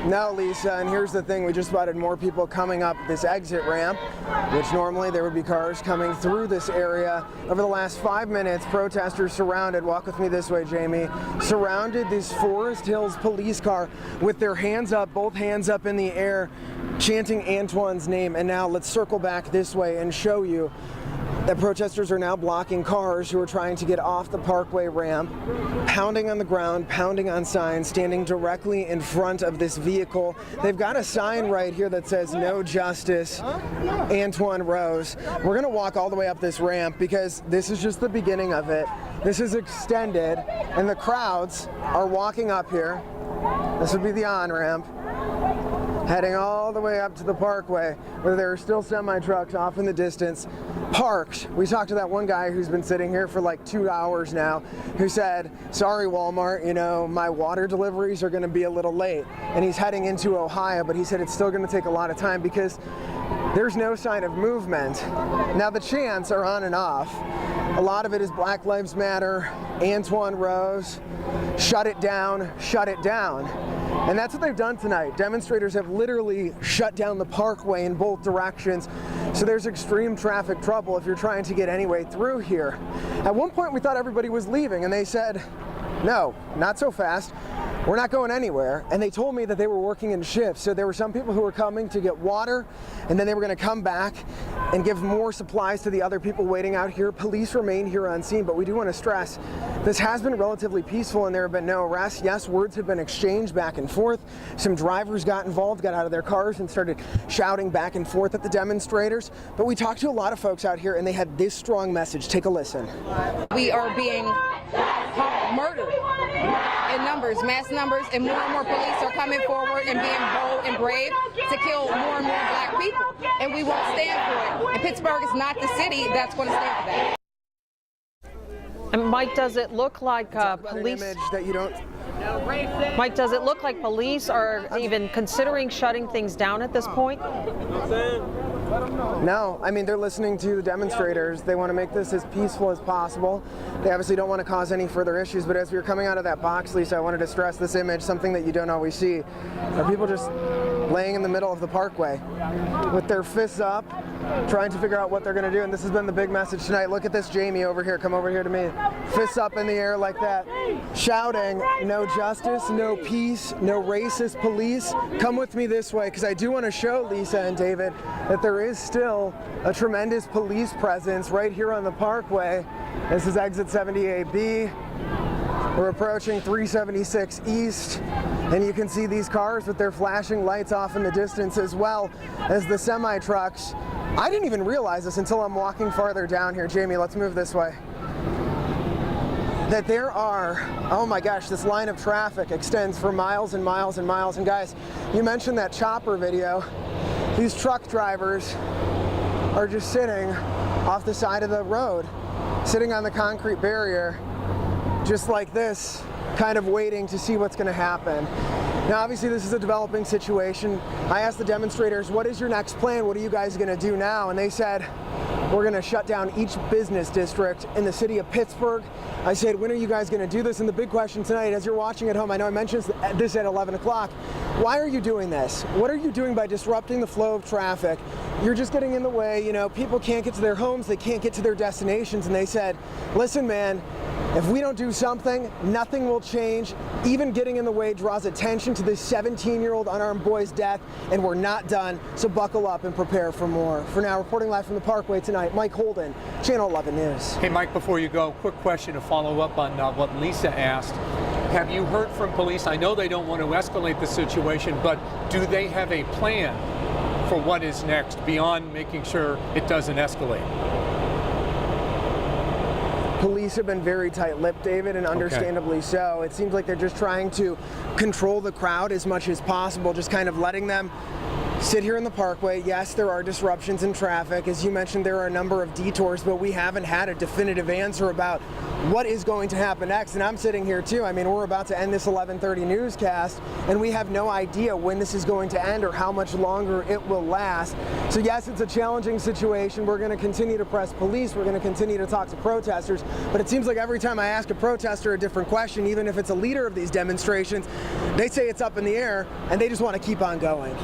No, Lisa, and here's the thing. We just spotted more people coming up this exit ramp, which normally there would be cars coming through this area. Over the last 5 minutes, protesters surrounded, walk with me this way, Jamie, surrounded this Forest Hills police car with their hands up, both hands up in the air, chanting Antwon's name. And now let's circle back this way and show you that protesters are now blocking cars who are trying to get off the Parkway ramp, pounding on the ground, pounding on signs, standing directly in front of this vehicle. They've got a sign right here that says "No Justice, Antwon Rose." We're going to walk all the way up this ramp because this is just the beginning of it. This is extended, and the crowds are walking up here. This would be the on-ramp, heading all the way up to the Parkway, where there are still semi-trucks off in the distance, parked. We talked to that one guy who's been sitting here for like 2 hours now, who said, sorry Walmart, you know, my water deliveries are going to be a little late. And he's heading into Ohio, but he said it's still going to take a lot of time because there's no sign of movement. Now the chants are on and off. A lot of it is Black Lives Matter, Antwon Rose, shut it down, shut it down. And that's what they've done tonight. Demonstrators have literally shut down the Parkway in both directions. So there's extreme traffic trouble if you're trying to get any way through here. At one point we thought everybody was leaving, and they said, no, not so fast. We're not going anywhere. And they told me that they were working in shifts. So there were some people who were coming to get water, and then they were going to come back and give more supplies to the other people waiting out here. Police remain here on scene, but we do want to stress this has been relatively peaceful and there have been no arrests. Yes, words have been exchanged back and forth. Some drivers got involved, got out of their cars and started shouting back and forth at the demonstrators. But we talked to a lot of folks out here and they had this strong message. Take a listen. We are being murdered in numbers, mass numbers, and more police are coming forward and being bold and brave to kill more and more black people. And we won't stand for it. And Pittsburgh is not the city that's going to stand for that. And Mike, does it look like police? That you don't. Mike, does it look like police are even considering shutting things down at this point? No, I mean, they're listening to the demonstrators. They want to make this as peaceful as possible. They obviously don't want to cause any further issues, but as we were coming out of that box, Lisa, I wanted to stress this image, something that you don't always see, are people just laying in the middle of the Parkway with their fists up, trying to figure out what they're going to do. And this has been the big message tonight. Look at this, Jamie, over here. Come over here to me. Fists up in the air like that, shouting, no justice, no peace, no racist police. Come with me this way, because I do want to show Lisa and David that there is still a tremendous police presence right here on the Parkway. This is exit 78B. We're approaching 376 East, and you can see these cars with their flashing lights off in the distance, as well as the semi-trucks. I didn't even realize this until I'm walking farther down here. Jamie, let's move this way. That there are, oh my gosh, this line of traffic extends for miles and miles and miles. And guys, you mentioned that chopper video. These truck drivers are just sitting off the side of the road, sitting on the concrete barrier, just like this, kind of waiting to see what's going to happen. Now, obviously, this is a developing situation. I asked the demonstrators, what is your next plan? What are you guys going to do now? And they said, we're going to shut down each business district in the city of Pittsburgh. I said, when are you guys going to do this? And the big question tonight, as you're watching at home, I know I mentioned this at 11 o'clock, why are you doing this? What are you doing by disrupting the flow of traffic? You're just getting in the way. You know, people can't get to their homes, they can't get to their destinations. And they said, listen, man, if we don't do something, nothing will change. Even getting in the way draws attention to this 17-year-old unarmed boy's death, and we're not done, so buckle up and prepare for more. For now, reporting live from the Parkway tonight, Mike Holden, Channel 11 News. Hey, Mike, before you go, quick question to follow up on what Lisa asked. Have you heard from police? I know they don't want to escalate the situation, but do they have a plan for what is next beyond making sure it doesn't escalate? Police have been very tight-lipped, David, and understandably so. It seems like they're just trying to control the crowd as much as possible, just kind of letting them sit here in the Parkway. Yes, there are disruptions in traffic. As you mentioned, there are a number of detours, but we haven't had a definitive answer about what is going to happen next. And I'm sitting here too. I mean, we're about to end this 11:30 newscast, and we have no idea when this is going to end or how much longer it will last. So yes, it's a challenging situation. We're going to continue to press police. We're going to continue to talk to protesters. But it seems like every time I ask a protester a different question, even if it's a leader of these demonstrations, they say it's up in the air, and they just want to keep on going.